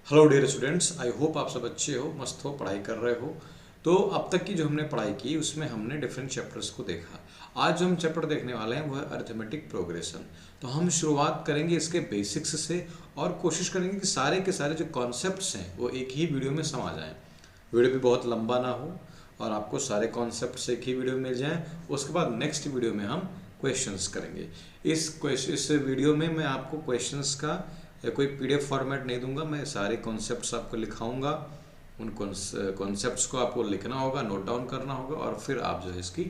Hello dear students, I hope आप सब अच्छे हो, मस्त हो, पढ़ाई कर रहे हो। तो अब तक की जो हमने पढ़ाई की उसमें हमने डिफरेंट चैप्टर्स को देखा। आज जो हम चैप्टर देखने वाले हैं वह है अरिथमेटिक प्रोग्रेशन। तो हम शुरुआत करेंगे इसके बेसिक्स से और कोशिश करेंगे कि सारे के सारे जो कॉन्सेप्ट्स हैं वो एक ही वीडियो में समा जाएं। वीडियो भी बहुत लंबा ना हो और आपको सारे कॉन्सेप्ट्स एक ही वीडियो में मिल जाएं। उसके बाद नेक्स्ट वीडियो में हम क्वेश्चंस करेंगे। इस वीडियो में मैं आपको क्वेश्चंस का कोई पीडीएफ फॉर्मेट नहीं दूंगा, मैं सारे कॉन्सेप्ट्स आपको लिखाऊंगा। उन कॉन्सेप्ट्स को आपको लिखना होगा, नोट डाउन करना होगा और फिर आप जो है इसकी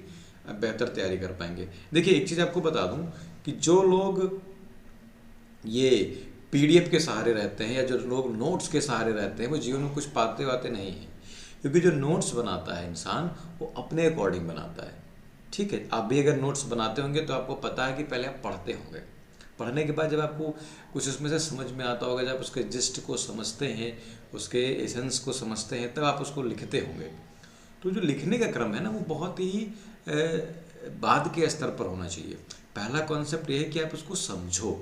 बेहतर तैयारी कर पाएंगे। देखिए, एक चीज़ आपको बता दूं कि जो लोग ये पीडीएफ के सहारे रहते हैं या जो लोग नोट्स के सहारे रहते हैं वो जीवन में कुछ पाते वाते नहीं हैं। क्योंकि जो नोट्स बनाता है इंसान वो अपने अकॉर्डिंग बनाता है। ठीक है, आप भी अगर नोट्स बनाते होंगे तो आपको पता है कि पहले आप पढ़ते होंगे। पढ़ने के बाद जब आपको कुछ उसमें से समझ में आता होगा, जब उसके जिस्ट को समझते हैं, उसके एसेंस को समझते हैं, तब आप उसको लिखते होंगे। तो जो लिखने का क्रम है ना वो बहुत ही बाद के स्तर पर होना चाहिए। पहला कॉन्सेप्ट ये है कि आप उसको समझो।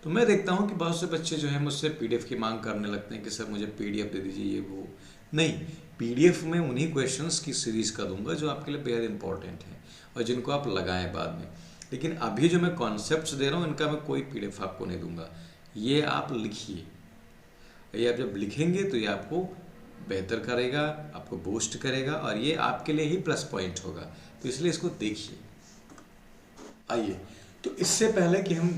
तो मैं देखता हूँ कि बहुत से बच्चे जो है मुझसे पीडीएफ की मांग करने लगते हैं कि सर मुझे पीडीएफ दे दीजिए, ये वो। नहीं, पीडीएफ में उन्हीं क्वेश्चंस की सीरीज़ का दूंगा जो आपके लिए बेहद इंपॉर्टेंट है और जिनको आप लगाएं बाद में। लेकिन अभी जो मैं कॉन्सेप्ट्स दे रहा हूँ इनका मैं कोई पीडीएफ आपको नहीं दूंगा। ये आप लिखिए, ये आप जब लिखेंगे तो ये आपको बेहतर करेगा, आपको बूस्ट करेगा और ये आपके लिए ही प्लस पॉइंट होगा। तो इसलिए इसको देखिए। आइए, तो इससे पहले कि हम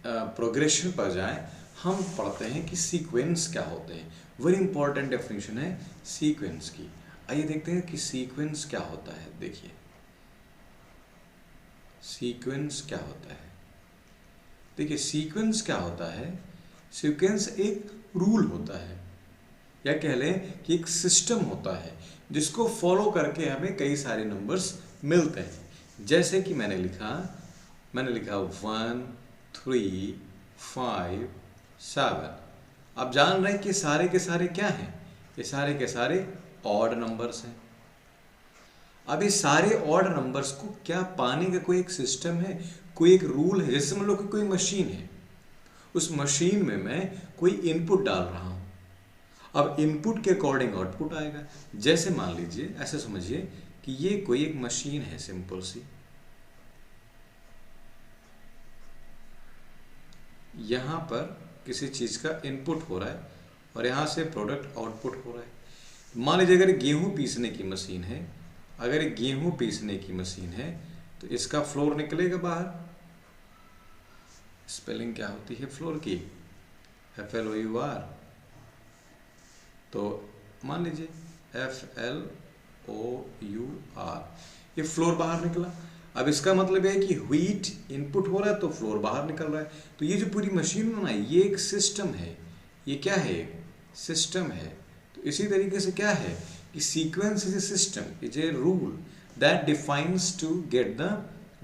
प्रोग्रेशन पर जाएं, हम पढ़ते हैं कि सीक्वेंस क्या होते हैं। वेरी इंपॉर्टेंट डेफिनेशन है सीक्वेंस की। आइए देखते हैं कि सीक्वेंस क्या होता है। देखिए, सीक्वेंस क्या होता है। देखिए, सीक्वेंस क्या होता है। सीक्वेंस एक रूल होता है या कह लें कि एक सिस्टम होता है जिसको फॉलो करके हमें कई सारे नंबर्स मिलते हैं। जैसे कि मैंने लिखा 1 3 5 7। आप जान रहे हैं कि सारे के सारे क्या हैं, ये सारे के सारे ऑड नंबर्स हैं। अब ये सारे ऑड नंबर्स को क्या पाने का कोई एक सिस्टम है, कोई एक रूल है। जैसे मान लो कि कोई मशीन है, उस मशीन में मैं कोई इनपुट डाल रहा हूं। अब इनपुट के अकॉर्डिंग आउटपुट आएगा। जैसे मान लीजिए, ऐसे समझिए कि ये कोई एक मशीन है सिंपल सी। यहां पर किसी चीज का इनपुट हो रहा है और यहां से प्रोडक्ट आउटपुट हो रहा है। मान लीजिए अगर गेहूं पीसने की मशीन है, अगर गेहूं पीसने की मशीन है तो इसका फ्लोर निकलेगा बाहर। स्पेलिंग क्या होती है फ्लोर की? FLOUR। तो मान लीजिए FLOUR, ये फ्लोर बाहर निकला। अब इसका मतलब है कि व्हीट इनपुट हो रहा है तो फ्लोर बाहर निकल रहा है। तो ये जो पूरी मशीन बनाई ये एक सिस्टम है। ये क्या है? एक सिस्टम है। तो इसी तरीके से क्या है कि sequence is a system, is a rule that defines to get the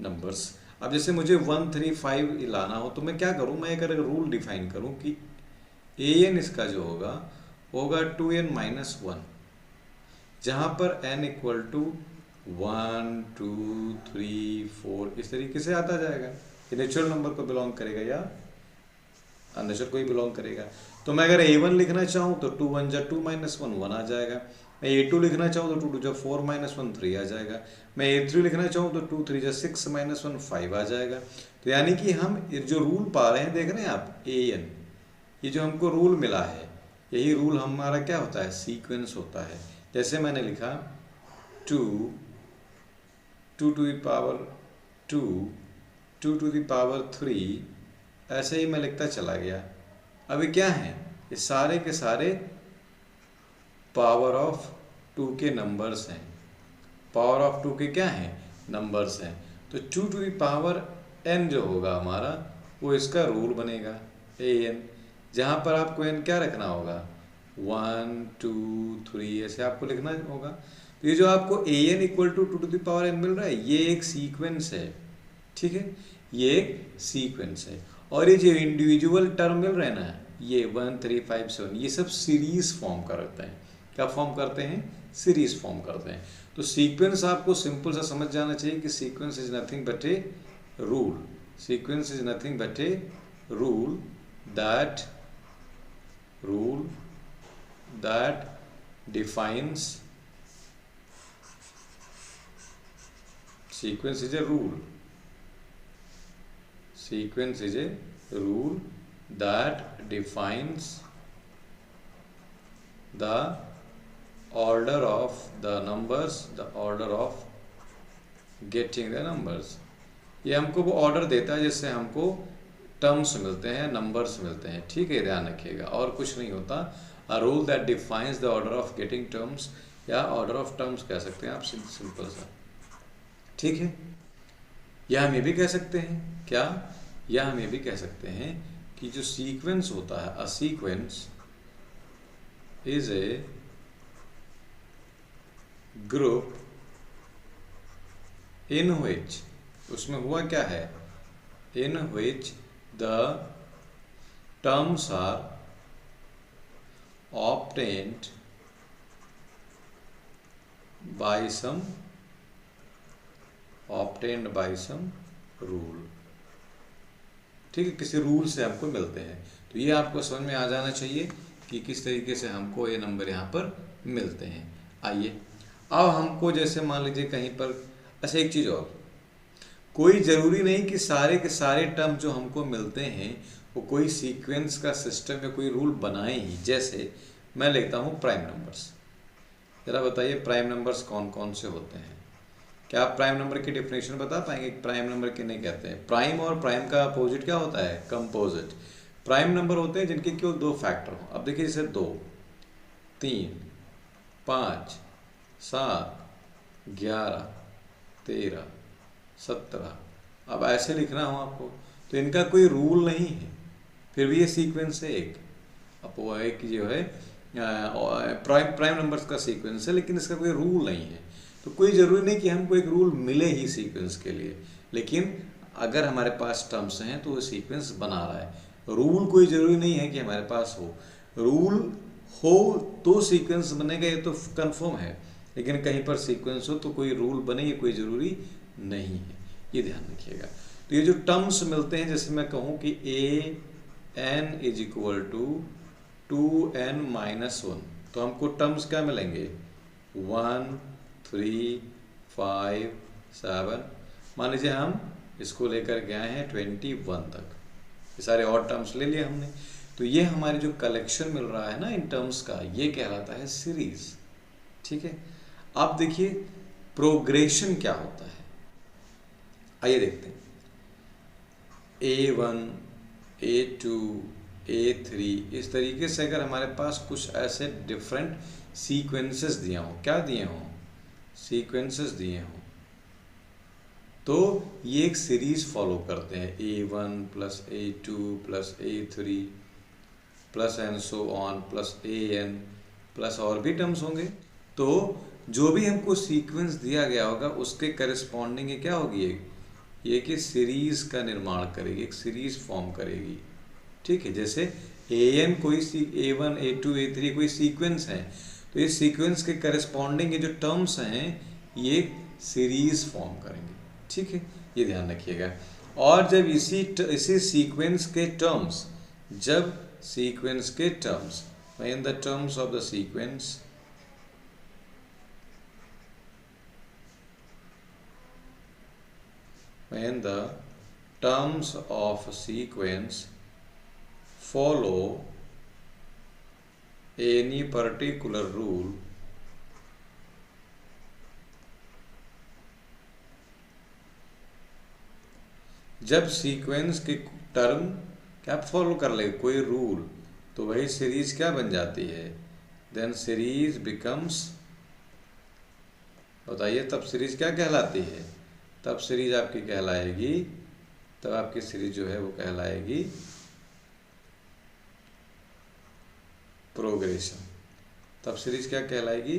numbers. अब जैसे मुझे 1 3 5 लाना हो तो मैं क्या करूं, मैं एक रूल डिफाइन करूं कि an इसका जो होगा 2n - 1, जहां पर n इक्वल टू 1 2 3 4 इस तरीके से आता जाएगा। ये नेचुरल नंबर को बिलोंग करेगा या अननेचुरल को ही बिलोंग करेगा। तो मैं अगर a1 लिखना चाहूँ तो 2 1 जा 2 - 1 1 आ जाएगा। मैं a2 लिखना चाहूँ तो 2 2 जा 4 - 1 3 आ जाएगा। मैं a3 लिखना चाहूँ तो 2 3 जा 6 - 1 5 आ जाएगा। तो यानी कि हम जो रूल पा रहे हैं, देख रहे हैं आप, an, ये जो हमको रूल मिला है, यही रूल हमारा क्या होता है? सीक्वेंस होता है। जैसे मैंने लिखा 2 2 to the power 2 2 to the power 3, ऐसे ही मैं लिखता चला गया। अभी क्या है? ये सारे के सारे पावर ऑफ 2 के नंबर्स हैं। पावर ऑफ 2 के क्या हैं? नंबर्स हैं। तो 2 टू द पावर n जो होगा हमारा, वो इसका रूल बनेगा an, जहाँ पर आपको n क्या रखना होगा? 1 2 3 ऐसे आपको लिखना होगा। तो ये जो आपको an equal to 2 to the power n मिल रहा है, ये एक सीक्वेंस है। ठीक है, ये एक सीक्वेंस है। और ये जो इंडिविजुअल टर्म मिल रहे हैं ना, ये 1 3 5 7, ये सब सीरीज फॉर्म करते हैं। क्या फॉर्म करते हैं? सीरीज फॉर्म करते हैं। तो सीक्वेंस आपको सिंपल सा समझ जाना चाहिए कि sequence is nothing but a rule. Sequence is nothing but A rule that that defines sequence is a rule. Sequence is a rule that defines the order of the numbers, the order of getting the numbers. ये हमको वो order देता है जिससे हमको terms मिलते हैं, numbers मिलते हैं, ठीक है, ध्यान रखिएगा, और कुछ नहीं होता। A rule that defines the order of getting terms, या ऑर्डर ऑफ टर्म्स कह सकते हैं आप, सिंपल सा, ठीक है। या हम ये भी कह सकते हैं क्या, या हम ये भी कह सकते हैं कि जो सीक्वेंस होता है, a sequence is a group in which, उसमें हुआ क्या है, in which the terms are obtained by some rule, ठीक है, किसी रूल से हमको मिलते हैं। तो ये आपको समझ में आ जाना चाहिए कि किस तरीके से हमको ये नंबर यहाँ पर मिलते हैं। आइए अब हमको जैसे मान लीजिए कहीं पर, अच्छा एक चीज़ और, कोई ज़रूरी नहीं कि सारे के सारे टर्म जो हमको मिलते हैं वो कोई सीक्वेंस का सिस्टम या कोई रूल बनाए ही। जैसे मैं लेता हूँ प्राइम नंबर्स, ज़रा बताइए प्राइम नंबर्स कौन कौन से होते हैं? क्या आप प्राइम नंबर की डेफिनेशन बता पाएंगे? प्राइम नंबर किन्हें कहते हैं? प्राइम और प्राइम का अपोजिट क्या होता है? कंपोजिट। प्राइम नंबर होते हैं जिनके केवल दो फैक्टर हो। अब देखिए जैसे 2, 3, 5, 7, 11, 13, 17, अब ऐसे लिखना हो आपको, तो इनका कोई रूल नहीं है, फिर भी ये सीक्वेंस है एक। अब वो एक जो है प्राइम नंबर्स का सीक्वेंस है, लेकिन इसका कोई रूल नहीं है। तो कोई ज़रूरी नहीं कि हमको एक रूल मिले ही सीक्वेंस के लिए, लेकिन अगर हमारे पास टर्म्स हैं तो वो सीक्वेंस बना रहा है। रूल कोई ज़रूरी नहीं है कि हमारे पास हो, रूल हो तो सीक्वेंस बनेगा, ये तो कंफर्म है, लेकिन कहीं पर सीक्वेंस हो तो कोई रूल बने, ये कोई ज़रूरी नहीं है, ये ध्यान रखिएगा। तो ये जो टर्म्स मिलते हैं, जैसे मैं कहूँ कि an is equal to 2n-1, तो हमको टर्म्स क्या मिलेंगे? 1, 3, 5, 7, मान लीजिए हम इसको लेकर के आए हैं 21 तक, ये सारे और टर्म्स ले लिए हमने। तो ये हमारे जो कलेक्शन मिल रहा है ना इन टर्म्स का, ये कहलाता है सीरीज, ठीक है। अब देखिए प्रोग्रेशन क्या होता है, आइए देखते हैं। A1, A2, A3, इस तरीके से अगर हमारे पास कुछ ऐसे डिफरेंट सीक्वेंसेस दिए हों, क्या दिए हों? सीक्वेंसेस दिए हों, तो ये एक सीरीज फॉलो करते हैं, A1 plus A2 plus A3 plus and so on plus AN plus और भी टर्म्स होंगे। तो जो भी हमको सीक्वेंस दिया गया होगा उसके करस्पॉन्डिंग क्या होगी, ये कि सीरीज का निर्माण करेगी, एक सीरीज फॉर्म करेगी, ठीक है। जैसे AN कोई A1, A2, A3 कोई सीक्वेंस है, तो इस सीक्वेंस के करस्पॉन्डिंग ये जो टर्म्स हैं ये सीरीज फॉर्म करेंगे, ठीक है, ये ध्यान रखिएगा। और जब इसी सीक्वेंस के टर्म्स, जब सीक्वेंस के terms, when the terms of the sequence when the terms of a sequence follow any particular rule, जब सीक्वेंस के टर्म क्या फॉलो कर ले कोई रूल, तो वही सीरीज क्या बन जाती है? देन सीरीज बिकम्स, बताइए तब सीरीज क्या कहलाती है? तब सीरीज आपकी कहलाएगी, तब आपकी सीरीज जो है वो कहलाएगी प्रोग्रेशन। तब सीरीज क्या कहलाएगी?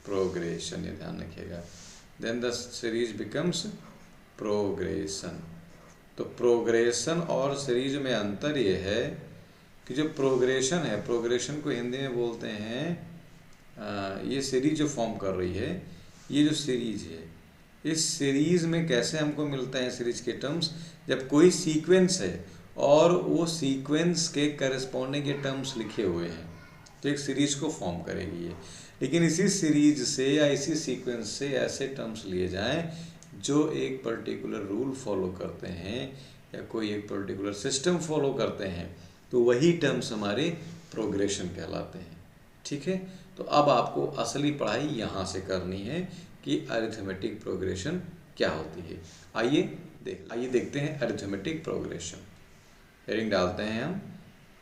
प्रोग्रेशन, ये ध्यान रखिएगा। Then the series becomes progression. तो प्रोग्रेशन और सीरीज में अंतर ये है कि जो प्रोग्रेशन है, प्रोग्रेशन को हिंदी में बोलते हैं, ये सीरीज जो फॉर्म कर रही है, ये जो सीरीज है, इस सीरीज में कैसे हमको मिलता है सीरीज के टर्म्स? जब कोई सीक्वेंस है और वो सीक्वेंस के करस्पॉन्डिंग के टर्म्स लिखे हुए हैं, तो एक सीरीज को फॉर्म करेगी ये। लेकिन इसी सीरीज से या इसी सीक्वेंस से ऐसे टर्म्स लिए जाएं जो एक पर्टिकुलर रूल फॉलो करते हैं या कोई एक पर्टिकुलर सिस्टम फॉलो करते हैं, तो वही टर्म्स हमारे प्रोग्रेशन कहलाते हैं। ठीक है, तो अब आपको असली पढ़ाई यहाँ से करनी है कि अरिथमेटिक प्रोग्रेशन क्या होती है। आइए देखते हैं अरिथमेटिक प्रोग्रेशन। हेडिंग डालते हैं हम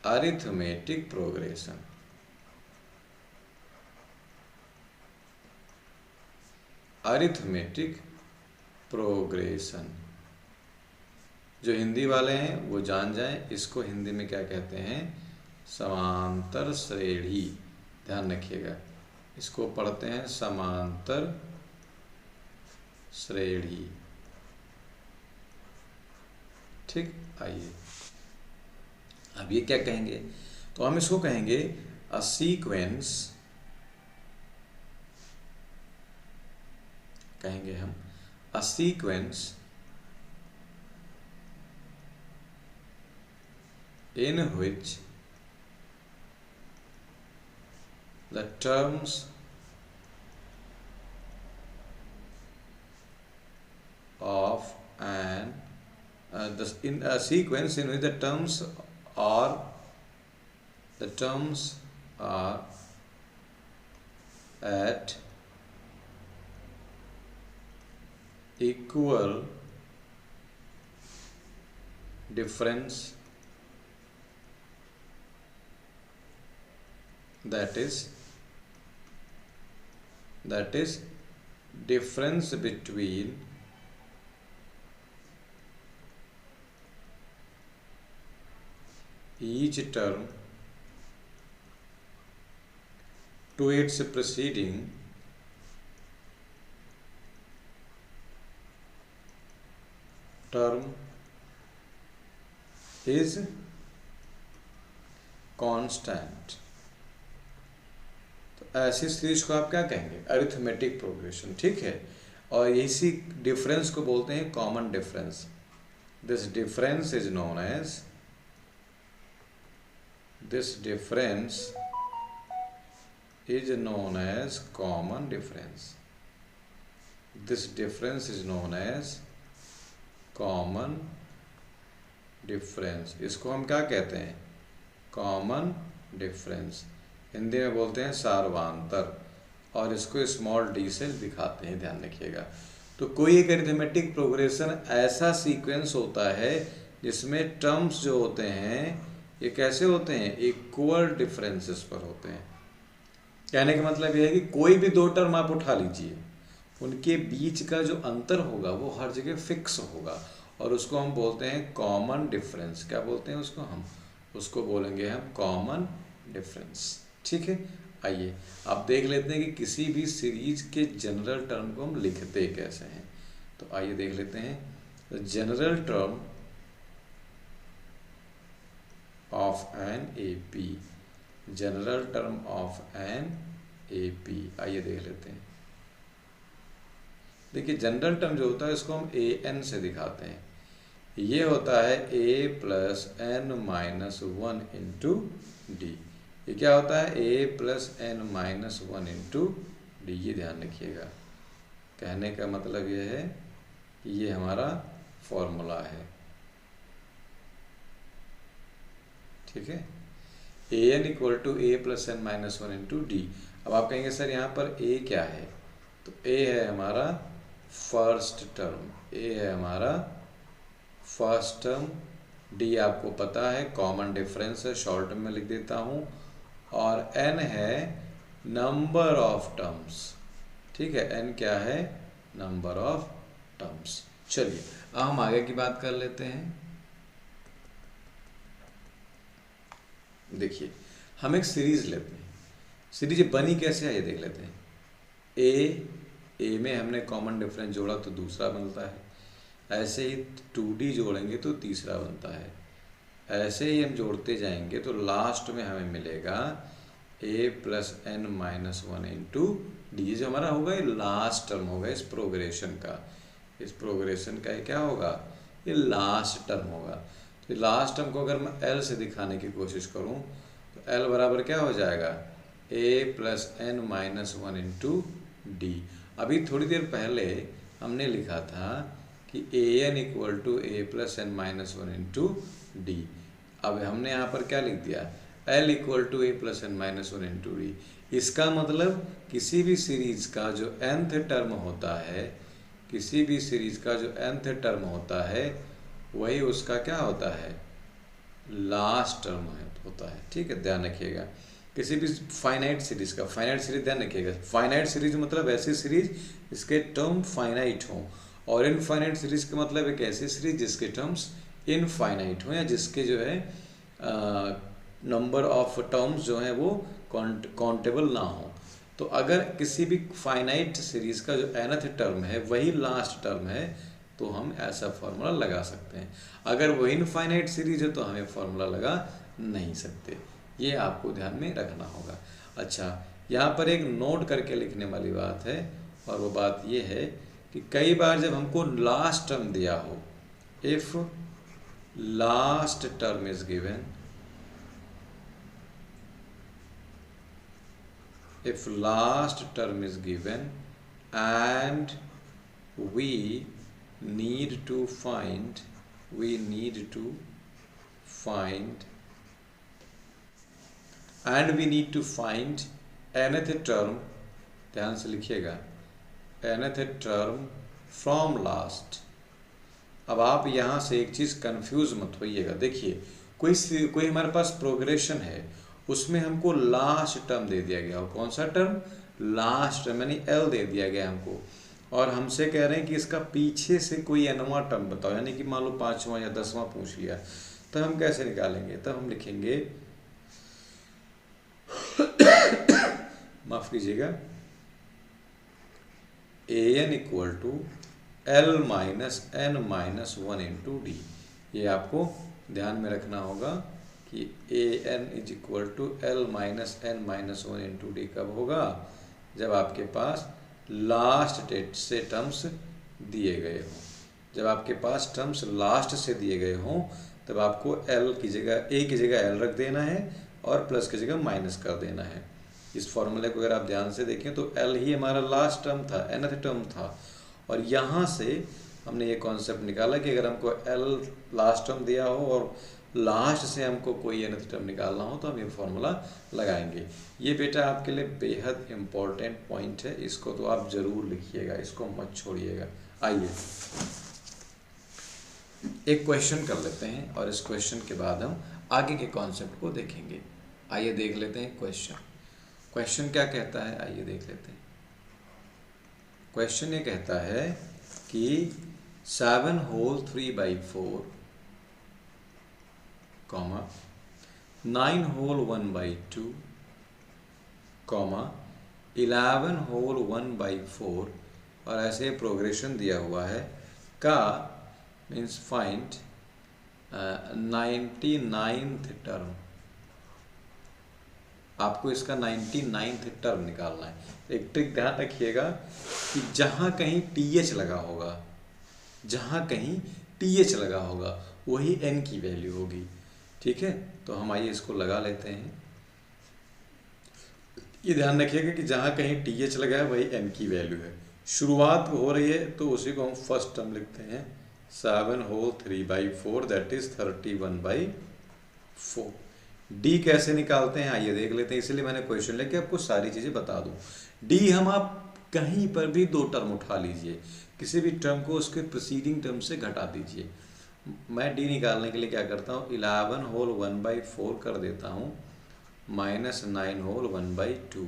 अरिथमेटिक प्रोग्रेशन। अरिथमेटिक प्रोग्रेशन, जो हिंदी वाले हैं वो जान जाएं, इसको हिंदी में क्या कहते हैं, समांतर श्रेणी। ध्यान रखिएगा, इसको पढ़ते हैं समांतर श्रेणी। ठीक, आइए अब ये क्या कहेंगे, तो हम इसको कहेंगे अ सीक्वेंस, कहेंगे हम a sequence in which the terms of an in a sequence in which the terms are at equal difference, that is difference between each term to its preceding term is constant। तो ऐसी series को आप क्या कहेंगे, arithmetic progression. ठीक है, और इसी डिफरेंस को बोलते हैं common difference. This difference is known as common difference. This difference is known as common difference. इसको हम क्या कहते हैं, कॉमन डिफरेंस। हिंदी में बोलते हैं सार्वंतर, और इसको स्मॉल डी से दिखाते हैं, ध्यान रखिएगा। तो कोई एक अरिथमेटिक प्रोग्रेशन ऐसा सीक्वेंस होता है जिसमें टर्म्स जो होते हैं ये कैसे होते हैं, इक्वल डिफरेंसेस पर होते हैं। कहने का मतलब यह है कि कोई भी दो टर्म आप उठा लीजिए, उनके बीच का जो अंतर होगा वो हर जगह फिक्स होगा, और उसको हम बोलते हैं कॉमन डिफरेंस। क्या बोलते हैं उसको, हम उसको बोलेंगे हम कॉमन डिफरेंस। ठीक है, आइए आप देख लेते हैं कि किसी भी सीरीज के जनरल टर्म को हम लिखते कैसे हैं। तो आइए देख लेते हैं। General term of an AP, general term of an AP, आइए देख लेते हैं। देखिए जनरल टर्म जो होता है इसको हम ए एन से दिखाते हैं। ये होता है a plus n minus one into d. ये क्या होता है, a plus n minus one into d. ये ध्यान रखिएगा, कहने का मतलब ये है कि ये हमारा फॉर्मूला है। ठीक है, a n equal to a plus n minus one into d. अब आप कहेंगे सर यहाँ पर ए क्या है, तो ए है हमारा फर्स्ट टर्म, ए है हमारा फर्स्ट टर्म। डी आपको पता है कॉमन डिफरेंस है, शॉर्ट में लिख देता हूँ, और एन है नंबर ऑफ टर्म्स। ठीक है, एन क्या है, नंबर ऑफ टर्म्स। चलिए अब हम आगे की बात कर लेते हैं। देखिए हम एक सीरीज लेते हैं, सीरीज बनी कैसे है ये देख लेते हैं। ए में हमने कॉमन डिफरेंस जोड़ा तो दूसरा बनता है, ऐसे ही 2D जोड़ेंगे तो तीसरा बनता है, ऐसे ही हम जोड़ते जाएंगे तो लास्ट में हमें मिलेगा a plus n minus one into d. जो हमारा होगा ये लास्ट टर्म होगा इस प्रोग्रेशन का, इस प्रोग्रेशन का ये क्या होगा, ये लास्ट टर्म होगा। तो लास्ट टर्म को अगर मैं एल से दिखाने की कोशिश करूं तो L बराबर क्या हो जाएगा, a plus n minus one into d. अभी थोड़ी देर पहले हमने लिखा था कि a n equal to a plus n minus one into d. अब हमने यहाँ पर क्या लिख दिया, L equal to a plus n minus one into d. इसका मतलब किसी भी सीरीज का जो nth टर्म होता है, किसी भी सीरीज का जो nth टर्म होता है वही उसका क्या होता है, लास्ट टर्म होता है। ठीक है, ध्यान रखिएगा। किसी भी फाइनाइट सीरीज का, फाइनाइट सीरीज ध्यान रखिएगा, फाइनाइट सीरीज मतलब ऐसी सीरीज जिसके टर्म फाइनाइट हों, और इनफाइनाइट सीरीज का मतलब एक ऐसी सीरीज जिसके टर्म्स इनफाइनाइट हों, या जिसके जो है नंबर ऑफ टर्म्स जो हैं वो काउंटेबल ना हो। तो अगर किसी भी फाइनाइट सीरीज का जो nth टर्म है वही लास्ट टर्म है तो हम ऐसा फार्मूला लगा सकते हैं। अगर वो इनफाइनाइट सीरीज है तो हमें फार्मूला लगा नहीं सकते। ये आपको ध्यान में रखना होगा। अच्छा, यहाँ पर एक नोट करके लिखने वाली बात है, और वो बात ये है कि कई बार जब हमको लास्ट टर्म दिया हो, if last term is given, if last term is given and we need to find nth term, ध्यान से लिखिएगा, nth term from last। अब आप यहाँ से एक चीज़ कंफ्यूज मत होइएगा। देखिए, कोई हमारे पास प्रोग्रेशन है, उसमें हमको लास्ट टर्म दे दिया गया, और कौन सा टर्म, लास्ट टर्म, यानी L दे दिया गया हमको, और हमसे कह रहे हैं कि इसका पीछे से कोई nवां टर्म बताओ, यानी कि मान लो 5वां या 10वां पूछ लिया, तो हम कैसे निकालेंगे, तो हम लिखेंगे माफ कीजिएगा, an equal to L minus n minus one into d. ये आपको ध्यान में रखना होगा कि an is equal to L minus n minus one into d कब होगा, जब आपके पास लास्ट डेट से टर्म्स दिए गए हों। जब आपके पास टर्म्स लास्ट से दिए गए हों तब आपको L की जगह, A की जगह L रख देना है और प्लस की जगह माइनस कर देना है। इस फॉर्मूले को अगर आप ध्यान से देखें तो L ही हमारा लास्ट टर्म था, nth टर्म था, और यहाँ से हमने ये कॉन्सेप्ट निकाला कि अगर हमको L लास्ट टर्म दिया हो और लास्ट से हमको कोई nth टर्म निकालना हो तो हम ये फॉर्मूला लगाएंगे। ये बेटा आपके लिए बेहद इम्पोर्टेंट पॉइंट है, इसको तो आप ज़रूर लिखिएगा, इसको मत छोड़िएगा। आइए एक क्वेश्चन कर लेते हैं और इस क्वेश्चन के बाद हम आगे के कॉन्सेप्ट को देखेंगे। आइए देख लेते हैं क्वेश्चन क्या कहता है, आइए देख लेते हैं। क्वेश्चन ये कहता है कि 7 होल 3/4, 9 होल 1/2, 11 होल 1/4, और ऐसे प्रोग्रेशन दिया हुआ है का मीन्स फाइंड 99th टर्म। आपको इसका 99th टर्म निकालना है। एक ट्रिक ध्यान रखिएगा कि जहाँ कहीं TH लगा होगा, जहाँ कहीं TH लगा होगा वही n की वैल्यू होगी। ठीक है, तो हम आइए इसको लगा लेते हैं। ये ध्यान रखिएगा कि जहाँ कहीं TH लगा है वही n की वैल्यू है। शुरुआत हो रही है तो उसी को हम फर्स्ट टर्म लिखते हैं, 7 होल 3/4 दैट इज 31/4। डी कैसे निकालते हैं आइए देख लेते हैं। इसलिए मैंने क्वेश्चन लेके आपको सारी चीज़ें बता दूं। डी हम आप कहीं पर भी 2 टर्म उठा लीजिए, किसी भी टर्म को उसके प्रीसीडिंग टर्म से घटा दीजिए। मैं डी निकालने के लिए क्या करता हूँ, 11 होल 1/4 कर देता हूँ माइनस 9 होल 1/2।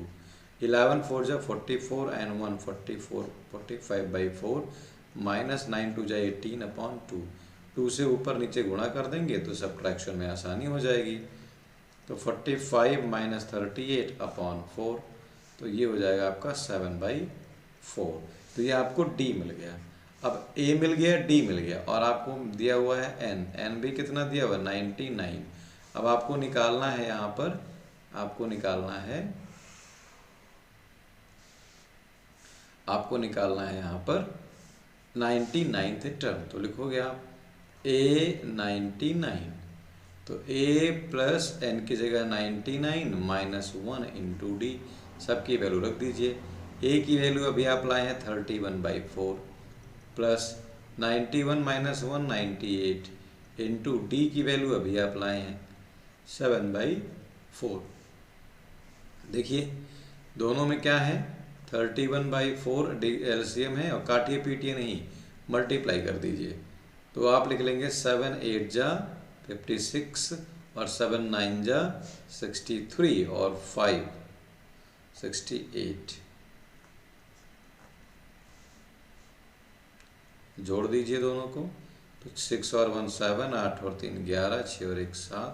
11 4 जा 44 एंड 1 44 45/4 माइनस 9 2 जा 18/2। 2 से ऊपर नीचे गुणा कर देंगे तो सब्ट्रैक्शन में आसानी हो जाएगी। तो 45 माइनस 38/4, तो ये हो जाएगा आपका 7/4। तो ये आपको डी मिल गया। अब ए मिल गया, डी मिल गया, और आपको दिया हुआ है एन भी कितना दिया हुआ है 99। अब आपको निकालना है, यहाँ पर आपको निकालना है यहाँ पर 99th टर्म। तो लिखोगे आप A 99 तो a प्लस n की जगह 99 माइनस 1 इंटू डी, सबकी वैल्यू रख दीजिए। a की वैल्यू अभी आप लाए हैं 31/4 प्लस 91 माइनस 1 98 इंटू डी की वैल्यू अभी आप लाए हैं 7/4। देखिए दोनों में क्या है, 31/4 एलसीएम है और काटिए पीटिए नहीं, मल्टीप्लाई कर दीजिए। तो आप लिख लेंगे 7 8 जा 56 और 7 9 जा 63 और 5 68। जोड़ दीजिए दोनों को, तो 6 और 1 7, 8 और 3 11, 6 और 1 7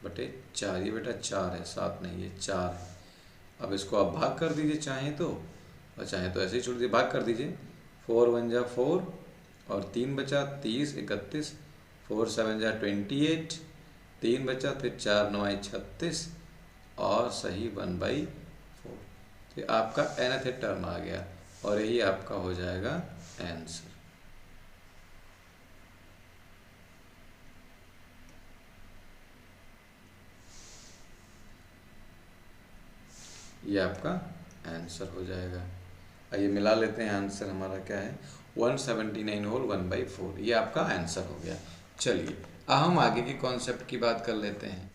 बटे 4। ये बेटा 4 है, 7 नहीं है, 4 है। अब इसको आप भाग कर दीजिए चाहें तो, और चाहें तो ऐसे ही छोड़ दीजिए, भाग कर दीजिए। 4 1 जा 4 और 3 बचा 30 31, 4 7 जा 28, 3 बचा, फिर 4 9 36 और सही 1/4। तो आपका nth टर्म आ गया और यही आपका हो जाएगा आंसर। ये आपका आंसर हो जाएगा। आइए मिला लेते हैं, आंसर हमारा क्या है 179 होल 1/4। ये आपका आंसर हो गया। चलिए अब हम आगे के कॉन्सेप्ट की बात कर लेते हैं।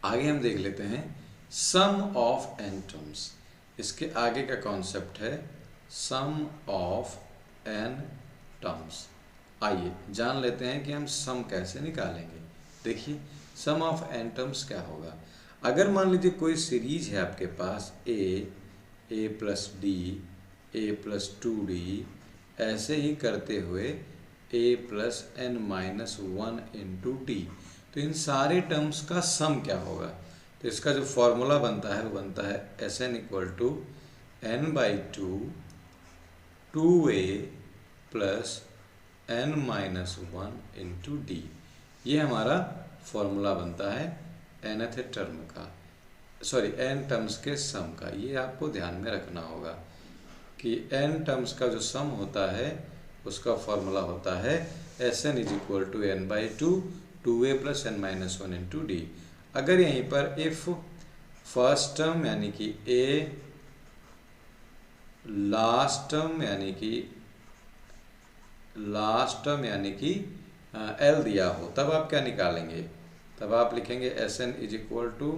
आगे हम देख लेते हैं सम ऑफ n टर्म्स। इसके आगे का कॉन्सेप्ट है सम ऑफ n टर्म्स। आइए जान लेते हैं कि हम सम कैसे निकालेंगे। देखिए सम ऑफ n टर्म्स क्या होगा। अगर मान लीजिए कोई सीरीज है आपके पास a plus D, a plus 2d, ऐसे ही करते हुए a plus n minus 1 into D, तो इन सारे टर्म्स का सम क्या होगा। तो इसका जो फॉर्मूला बनता है वो बनता है Sn equal to n/2 2a plus n minus 1 into d. ये हमारा फॉर्मूला बनता है nth टर्म का, सॉरी n टर्म्स के सम का। ये आपको ध्यान में रखना होगा कि n टर्म्स का जो सम होता है उसका फॉर्मूला होता है Sn is equal to n/2 2a plus n minus 1 into d. अगर यहीं पर इफ फर्स्ट टर्म यानी कि a, लास्ट टर्म यानी कि l दिया हो, तब आप क्या निकालेंगे। तब आप लिखेंगे Sn is equal to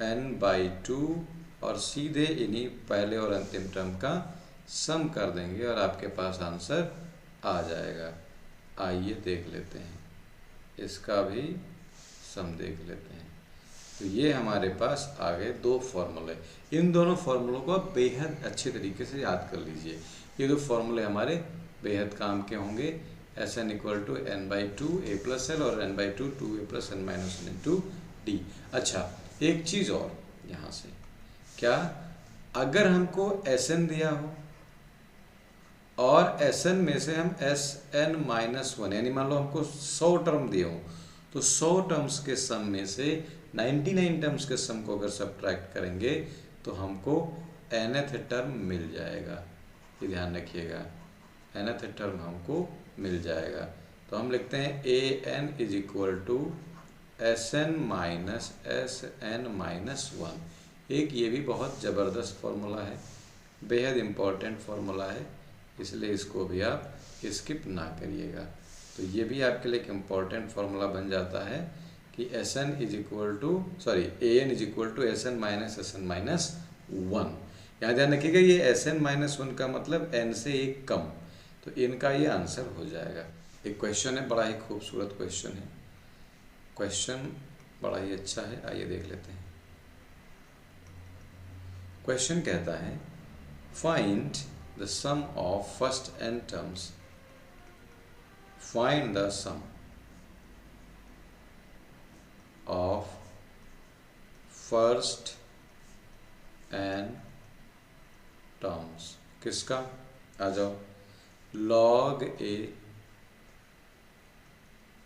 n/2 और सीधे इन्हीं पहले और अंतिम टर्म का सम कर देंगे और आपके पास आंसर आ जाएगा। आइए देख लेते हैं, इसका भी सम देख लेते हैं। तो ये हमारे पास आ गए दो फॉर्मूले। इन दोनों फॉर्मूलों को आप बेहद अच्छे तरीके से याद कर लीजिए। ये दो फॉर्मूले हमारे बेहद काम के होंगे। Sn equal to n/2 a plus l और n/2 2a plus n minus 1 into d. अच्छा एक चीज़ और यहाँ से, क्या अगर हमको Sn दिया हो और Sn में से हम Sn माइनस 1 यानी मान लो हमको 100 टर्म दिए हो, तो 100 टर्म्स के सम में से 99 टर्म्स के सम को अगर सब्ट्रैक्ट करेंगे तो हमको nth टर्म मिल जाएगा। ये ध्यान रखिएगा, nth टर्म हमको मिल जाएगा। तो हम लिखते हैं an is equal to Sn minus Sn minus 1। एक ये भी बहुत ज़बरदस्त फार्मूला है, बेहद इम्पॉर्टेंट फार्मूला है, इसलिए इसको भी आप स्किप ना करिएगा। तो ये भी आपके लिए एक इम्पॉर्टेंट फार्मूला बन जाता है कि Sn is equal to an is equal to Sn minus Sn minus 1। यहाँ ध्यान रखिएगा ये Sn माइनस 1 का मतलब n से एक कम, तो इनका ये आंसर हो जाएगा। एक क्वेश्चन है, बड़ा ही खूबसूरत क्वेश्चन है, क्वेश्चन बड़ा ही अच्छा है। आइए देख लेते हैं। क्वेश्चन कहता है find the sum of first n terms, find the sum of first n terms. किसका, आ जाओ, log a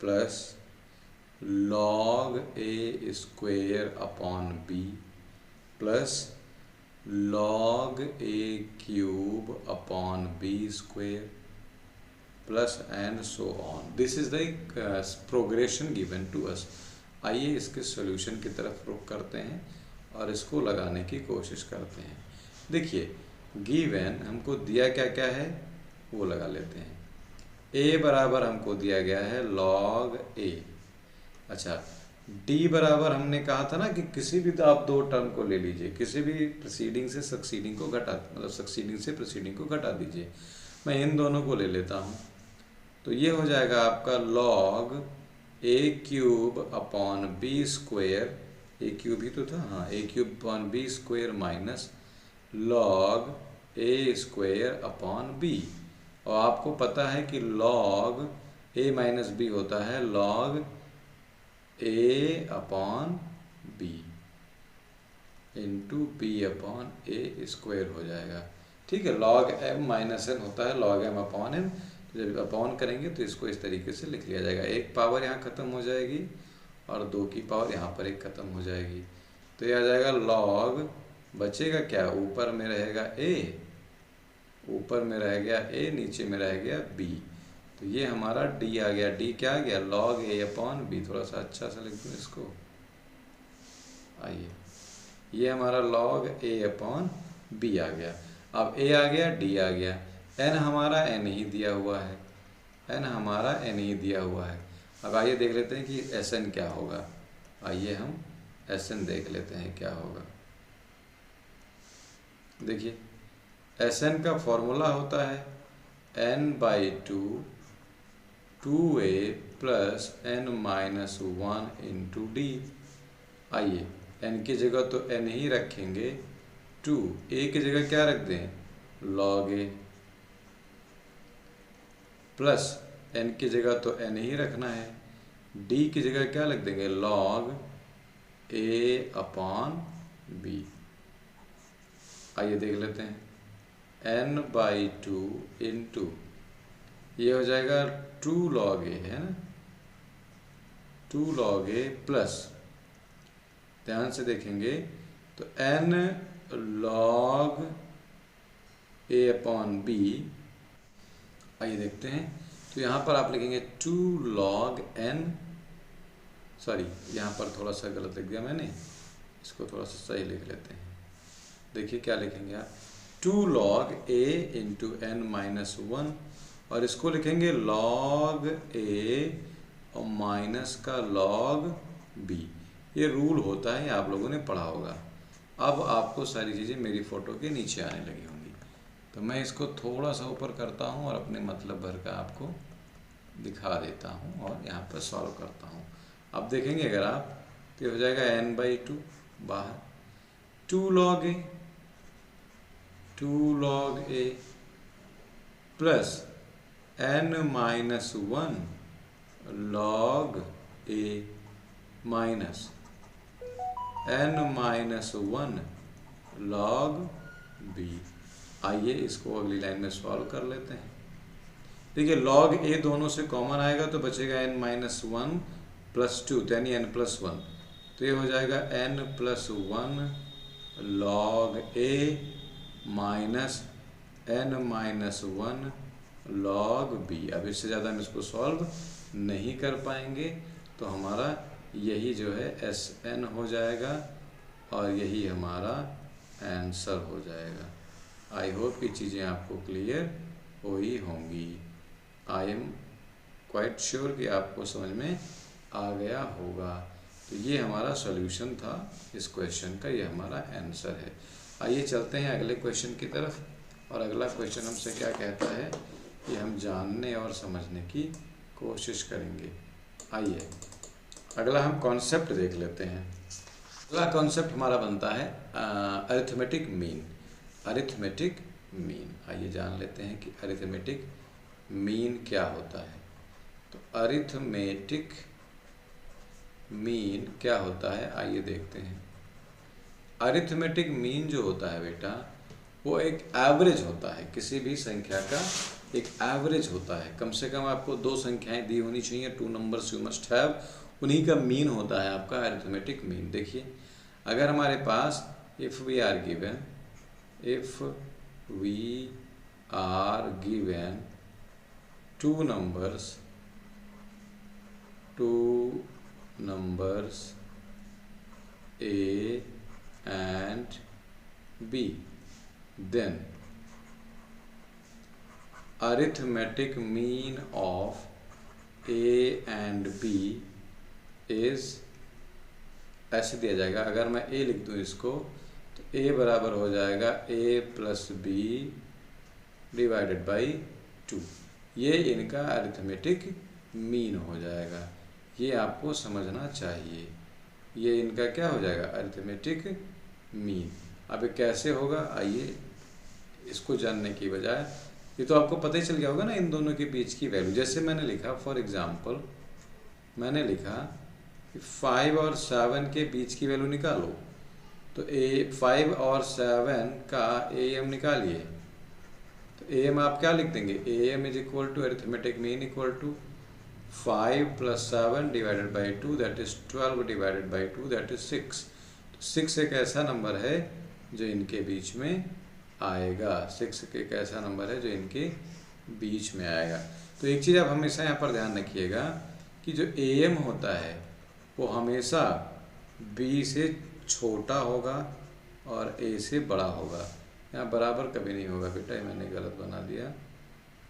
plus log a square upon b plus log a cube upon b square plus and so on. This is the progression given to us. आइए इसके solution की तरफ रुख करते हैं और इसको लगाने की कोशिश करते हैं। देखिए गिवन हमको दिया क्या क्या है वो लगा लेते हैं। a बराबर हमको दिया गया है log a। अच्छा d बराबर हमने कहा था ना कि किसी भी तो आप दो टर्म को ले लीजिए, किसी भी प्रीसीडिंग से सक्सीडिंग को घटा, मतलब सक्सीडिंग से प्रीसीडिंग को घटा दीजिए। मैं इन दोनों को ले लेता हूँ तो ये हो जाएगा आपका log a cube upon b square, a cube ही तो था, हाँ a cube upon b square minus log a square upon b। और आपको पता है कि log a माइनस b होता है log a upon b into b upon a square हो जाएगा। ठीक है, log m माइनस n होता है log m अपॉन n। जब अपॉन करेंगे तो इसको इस तरीके से लिख लिया जाएगा, एक पावर यहाँ ख़त्म हो जाएगी और दो की पावर यहाँ पर एक ख़त्म हो जाएगी। तो ये आ जाएगा log, बचेगा क्या, ऊपर में रहेगा a, ऊपर में रह गया a, नीचे में रह गया b। तो ये हमारा d आ गया। d क्या आ गया, log a अपॉन b। थोड़ा सा अच्छा सा लिख दूँ इसको, आइए ये हमारा log a अपॉन b आ गया। अब a आ गया, d आ गया, n हमारा n ही दिया हुआ है, n हमारा n ही दिया हुआ है। अब आइए देख लेते हैं कि Sn क्या होगा। आइए हम Sn देख लेते हैं क्या होगा। देखिए Sn का फॉर्मूला होता है n/2 2a plus n minus 1 into D. आइए n की जगह तो n ही रखेंगे, 2 a की जगह क्या रख दें, log a, प्लस n की जगह तो n ही रखना है, d की जगह क्या लिख देंगे, log a अपॉन b। आइए देख लेते हैं n/2 इंटू, ये हो जाएगा 2 log a, है ना, 2 log a प्लस, ध्यान से देखेंगे तो n log a upon b। आइए देखते हैं, तो यहाँ पर आप लिखेंगे 2 log n, सॉरी यहाँ पर थोड़ा सा गलत लिख दिया मैंने, इसको थोड़ा सा सही लिख लेते हैं। देखिए क्या लिखेंगे आप, 2 log a into n minus 1, और इसको लिखेंगे log a और माइनस का log b। ये रूल होता है, आप लोगों ने पढ़ा होगा। अब आपको सारी चीज़ें मेरी फ़ोटो के नीचे आने लगी होंगी, तो मैं इसको थोड़ा सा ऊपर करता हूँ और अपने मतलब भर का आपको दिखा देता हूँ और यहाँ पर सॉल्व करता हूँ। अब देखेंगे अगर आप, तो ये हो जाएगा n/2 बाहर, 2 log a, 2 log a plus n minus 1 log a minus n minus 1 log b। आइए इसको अगली लाइन में सॉल्व कर लेते हैं। देखिए log a दोनों से कॉमन आएगा तो बचेगा n माइनस 1 प्लस 2, यानी n प्लस 1। तो ये हो जाएगा n plus 1 log a minus n minus 1 log b। अब इससे ज़्यादा हम इसको सॉल्व नहीं कर पाएंगे, तो हमारा यही जो है Sn हो जाएगा और यही हमारा आंसर हो जाएगा। आई होप कि चीज़ें आपको क्लियर हो ही होंगी। आई एम क्वाइट श्योर कि आपको समझ में आ गया होगा। तो ये हमारा सॉल्यूशन था इस क्वेश्चन का, ये हमारा आंसर है। आइए चलते हैं अगले क्वेश्चन की तरफ, और अगला क्वेश्चन हमसे क्या कहता है कि हम जानने और समझने की कोशिश करेंगे। आइए अगला हम कॉन्सेप्ट देख लेते हैं। अगला कॉन्सेप्ट हमारा बनता है अरिथमेटिक मीन। अरिथमेटिक मीन, आइए जान लेते हैं कि अरिथमेटिक मीन क्या होता है। तो अरिथमेटिक मीन क्या होता है, आइए देखते हैं। अरिथमेटिक मीन जो होता है बेटा, वो एक एवरेज होता है, किसी भी संख्या का एक एवरेज होता है। कम से कम आपको 2 संख्याएं दी होनी चाहिए, 2 numbers यू मस्ट हैव, उन्हीं का मीन होता है आपका अरिथमेटिक मीन। देखिए अगर हमारे पास if we are given 2 numbers 2 numbers a and b, then arithmetic mean of a and b is, ऐसे दिया जाएगा। अगर मैं a लिख दूँ इसको तो a बराबर हो जाएगा a plus b divided by 2। ये इनका अरिथमेटिक मीन हो जाएगा, ये आपको समझना चाहिए। ये इनका क्या हो जाएगा, अरिथमेटिक मीन। अब ये कैसे होगा, आइए इसको जानने की बजाय, ये तो आपको पता ही चल गया होगा ना इन दोनों के बीच की वैल्यू। जैसे मैंने लिखा, फॉर एग्जांपल मैंने लिखा कि 5 और 7 के बीच की वैल्यू निकालो, तो 5 और 7 का AM निकालिए। तो AM आप क्या लिख देंगे, AM is equal to arithmetic mean equal to 5 + 7 divided by 2 that is 12 divided by 2 that is 6। तो 6 एक ऐसा नंबर है जो इनके बीच में आएगा। 6 एक ऐसा नंबर है जो इनके बीच में आएगा। तो एक चीज़ आप हमेशा यहाँ पर ध्यान रखिएगा कि जो AM होता है वो हमेशा B से छोटा होगा और A से बड़ा होगा। यहाँ बराबर कभी नहीं होगा बेटा, ये मैंने गलत बना दिया,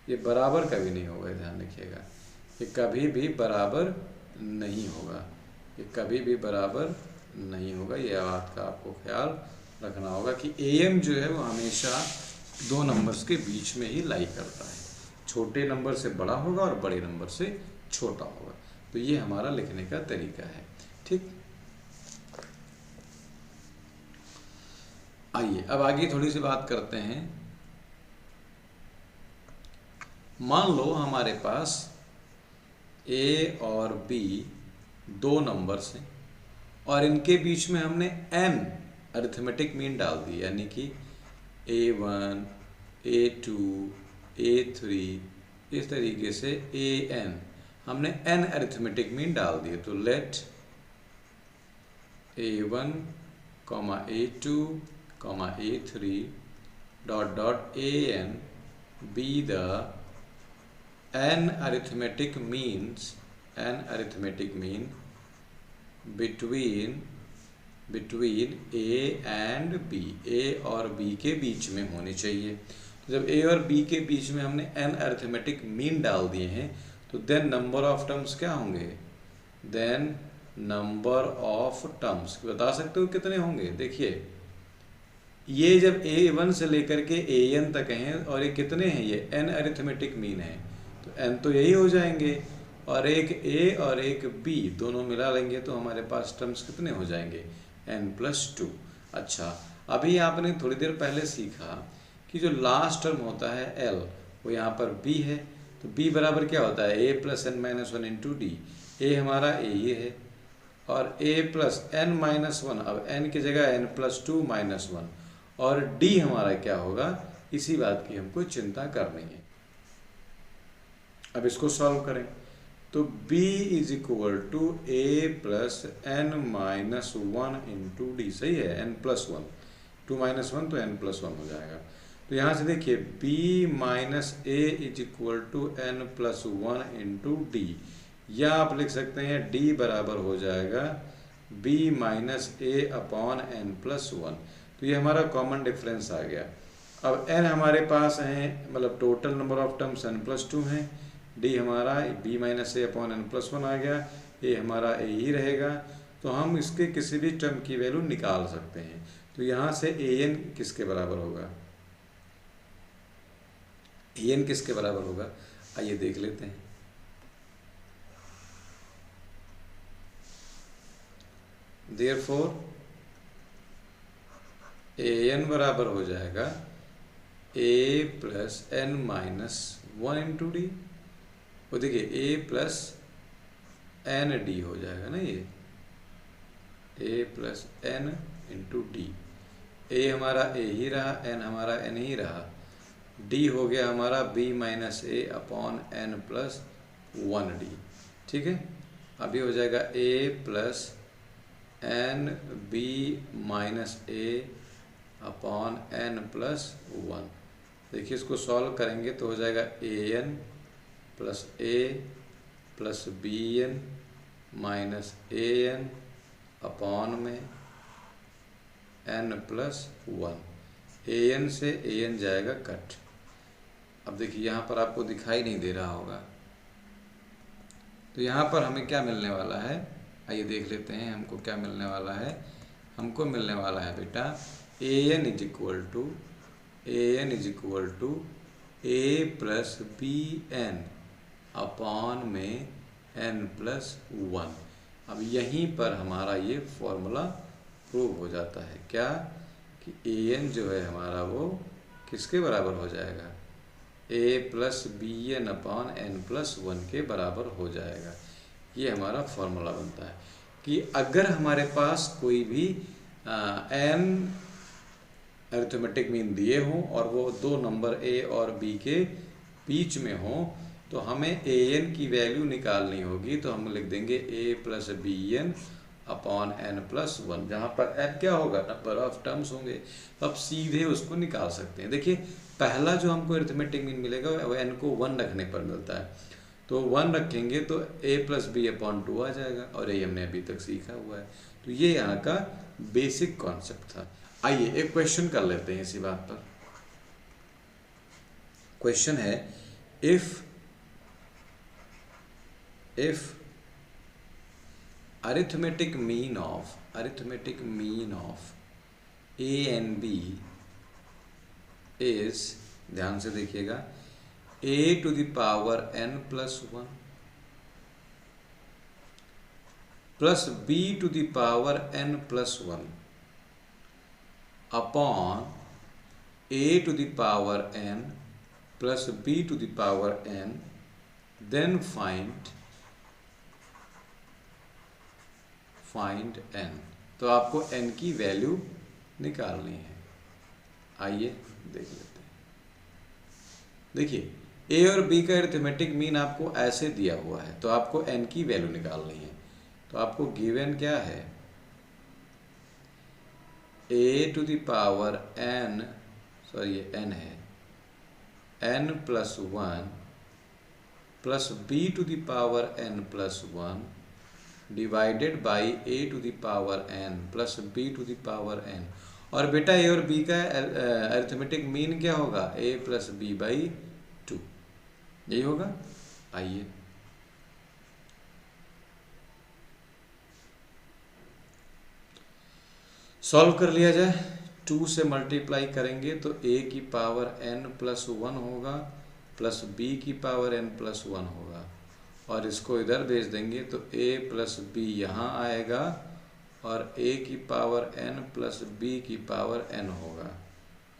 ये बराबर कभी नहीं होगा, ध्यान रखिएगा। ये कभी भी बराबर नहीं होगा, ये कभी भी बराबर नहीं होगा। ये बात का आपको ख्याल रखना होगा कि AM जो है वो हमेशा दो नंबर्स के बीच में ही लाई करता है, छोटे नंबर से बड़ा होगा और बड़े नंबर से छोटा होगा। तो ये हमारा लिखने का तरीका है, ठीक। आइए अब आगे थोड़ी सी बात करते हैं। मान लो हमारे पास A और B दो नंबर्स हैं और इनके बीच में हमने n अरिथमेटिक मीन डाल दी, यानी कि A1, A2, A3, इस तरीके से AN हमने n अरिथमेटिक मीन डाल दिए। तो let A1, A2, A3 dot dot AN be the n arithmetic means, n arithmetic mean between A and B, A और B के बीच में होनी चाहिए। तो जब A और B के बीच में हमने n अरिथमेटिक मीन डाल दिए हैं तो देन नंबर ऑफ टर्म्स क्या होंगे, देन नंबर ऑफ टर्म्स बता सकते हो कितने होंगे। देखिए ये जब A1 से लेकर के AN तक हैं और ये कितने हैं, ये n अरिथमेटिक मीन है, तो n तो यही हो जाएंगे और एक A और एक B दोनों मिला लेंगे तो हमारे पास टर्म्स कितने हो जाएंगे, n+2। अच्छा, अभी आपने थोड़ी देर पहले सीखा कि जो लास्ट टर्म होता है L वो यहाँ पर B है, तो B बराबर क्या होता है, A + n-1 × D। A हमारा A ही है और A + n-1, अब n की जगह n+2 - 1 और D हमारा क्या होगा, इसी बात की हमको चिंता करनी है। अब इसको सॉल्व करें तो B = A + n-1 × D, सही है, n+1, 2 - 1 तो n+1 हो जाएगा। तो यहाँ से देखिए B - A = n+1 × D, या आप लिख सकते हैं D बराबर हो जाएगा B - A n+1। तो ये हमारा कॉमन डिफरेंस आ गया। अब n हमारे पास हैं, मतलब total number of terms n+2 हैं, D हमारा B - A n+1 आ गया, A हमारा A ही रहेगा। तो हम इसके किसी भी टर्म की वैल्यू निकाल सकते हैं। तो यहाँ से AN किसके बराबर होगा, AN किसके बराबर होगा, आइए देख लेते हैं। Therefore AN बराबर हो जाएगा A + n-1 × D। वो देखिए A + n-D हो जाएगा ना, ये A + n × D। A हमारा A ही रहा, n हमारा n ही रहा, D हो गया हमारा B - A n+1D, ठीक है। अभी हो जाएगा A + nB - A n+1। देखिए इसको सॉल्व करेंगे तो हो जाएगा AN + A + BN minus a n upon में n+1। ए एन से ए एन जाएगा कट। अब देखिए यहाँ पर आपको दिखाई नहीं दे रहा होगा, तो यहाँ पर हमें क्या मिलने वाला है, आइए देख लेते हैं हमको क्या मिलने वाला है। हमको मिलने वाला है बेटा a n is equal to a plus b n upon में n+1। अब यहीं पर हमारा ये फॉर्मूला प्रूव हो जाता है, क्या कि ए एन जो है हमारा वो किसके बराबर हो जाएगा, a plus b n upon n+1 के बराबर हो जाएगा। ये हमारा फॉर्मूला बनता है कि अगर हमारे पास कोई भी n अरिथमेटिक मीन दिए हों और वो दो नंबर ए और बी के बीच में हों, तो हमें ए एन की वैल्यू निकालनी होगी। तो हम लिख देंगे a plus b n upon n+1, जहाँ पर n क्या होगा, नंबर ऑफ टर्म्स होंगे। तो अब सीधे उसको निकाल सकते हैं। देखिए पहला जो हमको अरिथमेटिक मीन मिलेगा वो n को 1 रखने पर मिलता है, तो 1 रखेंगे तो a प्लस बी अपॉन 2 आ जाएगा, और ये हमने अभी तक सीखा हुआ है। तो ये यहाँ का बेसिक कॉन्सेप्ट था। आइए एक क्वेश्चन कर लेते हैं इसी बात पर। क्वेश्चन है if arithmetic mean of a and b is, ध्यान से देखिएगा, a to the power n+1 plus b to the power n+1 upon a to the power n plus b to the power n, then find n। तो आपको n की value निकालनी है। आइए देख लेते हैं। देखिए a और b का अरिथमेटिक मीन आपको ऐसे दिया हुआ है, तो आपको n की वैल्यू निकालनी है। तो आपको गिवन क्या है, a to the power n, sorry ये n है, n+1 plus b to the power n+1 divided by a to the power n plus b to the power n। और बेटा a और b का अरिथमेटिक मीन क्या होगा, a plus B by 2, यही होगा। आइए सॉल्व कर लिया जाए। 2 से मल्टीप्लाई करेंगे तो a की पावर n+1 होगा प्लस b की पावर n+1 होगा, और इसको इधर भेज देंगे तो a प्लस बी यहाँ आएगा और a की पावर n प्लस b की पावर n होगा।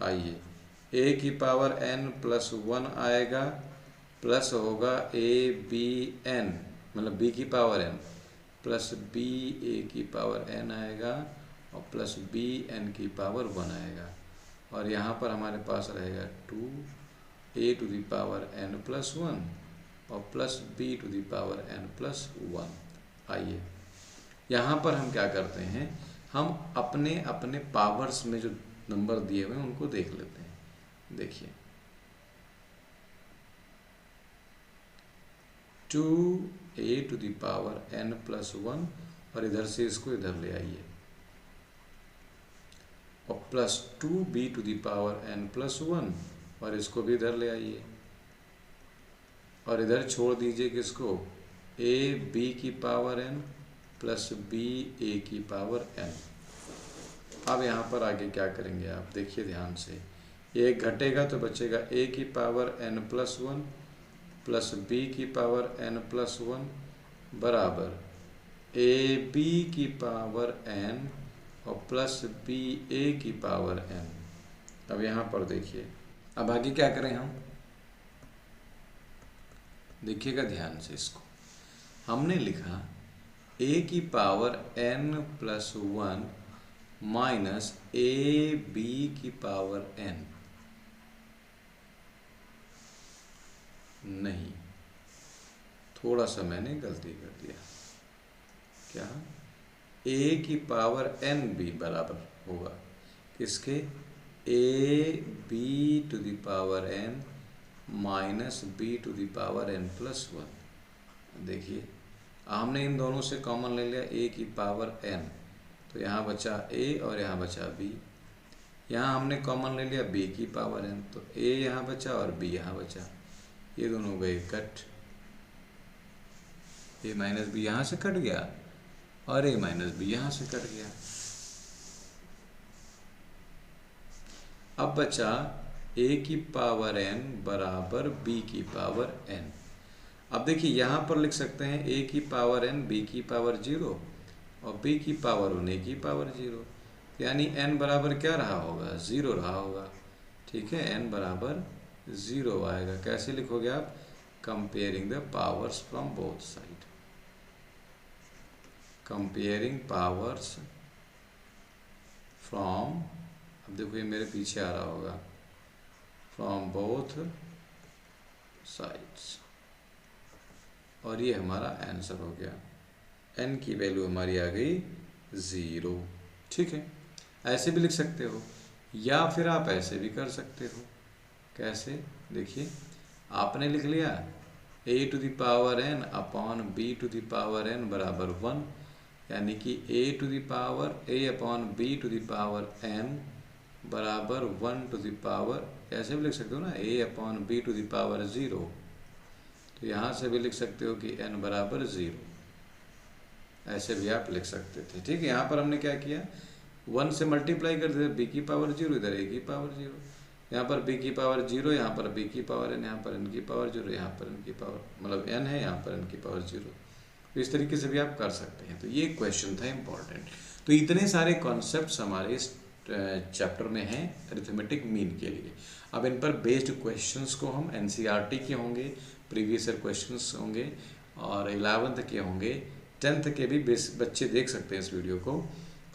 आइए a की पावर n+1 आएगा, प्लस होगा a b n, मतलब b की power n plus b a की पावर n आएगा, और प्लस b n की पावर 1 आएगा, और यहाँ पर हमारे पास रहेगा 2 a to the power n+1 और plus b to the power n+1। आइए यहाँ पर हम क्या करते हैं, हम अपने अपने पावर्स में जो नंबर दिए हुए हैं उनको देख लेते हैं। देखिए 2a to the power n+1, और इधर से इसको इधर ले आइए, और plus 2b to the power n+1, और इसको भी इधर ले आइए, और इधर छोड़ दीजिए किसको, a b की power n plus b a की पावर n। अब यहाँ पर आगे क्या करेंगे आप देखिए ध्यान से, एक घटेगा तो बचेगा a की पावर n+1 प्लस b की पावर n+1 बराबर a b की पावर n और प्लस b a की पावर n। अब यहाँ पर देखिए, अब आगे क्या करें हम, देखिएगा ध्यान से इसको, हमने लिखा a की power n+1 minus a b की पावर n, नहीं, थोड़ा सा मैंने गलती कर दिया, क्या a की पावर n भी बराबर होगा किसके, a b to the power n minus b to the power n+1। देखिए हमने इन दोनों से कॉमन ले लिया a की पावर n, तो यहाँ बचा a और यहाँ बचा b। यहाँ हमने कॉमन ले लिया b की पावर n, तो a यहाँ बचा और b यहाँ बचा, ये दोनों गए कट, a माइनस बी यहाँ से कट गया और a माइनस बी यहाँ से कट गया। अब बचा a की पावर n बराबर b की पावर n। अब देखिए यहाँ पर लिख सकते हैं a की पावर n b की पावर 0 और b की पावर n a की पावर 0, यानी n बराबर क्या रहा होगा, 0 रहा होगा। ठीक है, n बराबर 0 आएगा। कैसे लिखोगे आप, comparing the powers from both side, comparing powers from, अब देखो ये मेरे पीछे आ रहा होगा, फ्रॉम बोथ साइड्स, और ये हमारा आंसर हो गया। n की वैल्यू हमारी आ गई 0। ठीक है, ऐसे भी लिख सकते हो या फिर आप ऐसे भी कर सकते हो। कैसे, देखिए आपने लिख लिया a to the power n upon b to the power n बराबर 1, यानी कि a to the power a upon b to the power n बराबर 1 टू द पावर, ऐसे भी लिख सकते हो ना, a upon b to the power 0। तो यहाँ से भी लिख सकते हो कि n बराबर 0, ऐसे भी आप लिख सकते थे। ठीक है, यहाँ पर हमने क्या किया, 1 से मल्टीप्लाई कर दिया, b की पावर 0, इधर a की पावर 0, यहाँ पर b की पावर 0, यहाँ पर b की पावर n, यहाँ पर n की पावर 0, यहाँ पर n की पावर मतलब n है, यहाँ पर n की पावर 0। तो इस तरीके से भी आप कर सकते हैं। तो ये क्वेश्चन था इम्पॉर्टेंट। तो इतने सारे कॉन्सेप्ट हमारे इस चैप्टर में हैं अरिथमेटिक मीन के लिए। अब इन पर बेस्ड क्वेश्चंस को हम एनसीईआरटी के होंगे, प्रीवियस ईयर क्वेश्चंस होंगे, और 11th के होंगे, 10th के भी बच्चे देख सकते हैं इस वीडियो को।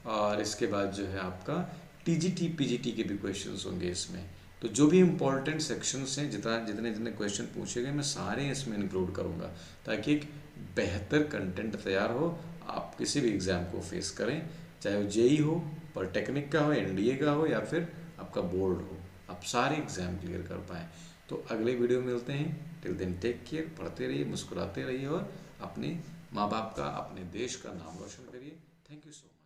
और इसके बाद जो है आपका टीजीटी पीजीटी के भी क्वेश्चंस होंगे इसमें। तो जो भी इम्पोर्टेंट सेक्शंस हैं, जितने क्वेश्चन पूछे गए, मैं सारे इसमें इंक्लूड करूँगा, ताकि एक बेहतर कंटेंट तैयार हो, आप किसी भी एग्ज़ाम को फेस करें, चाहे वो जेई हो, पॉलिटेक्निक का हो, एनडीए का हो, या फिर आपका बोर्ड हो, आप सारे एग्ज़ाम क्लियर कर पाएँ। तो अगले वीडियो में मिलते हैं। टिल देन टेक केयर, पढ़ते रहिए, मुस्कुराते रहिए और अपने माँ बाप का, अपने देश का नाम रोशन करिए। Thank you so much.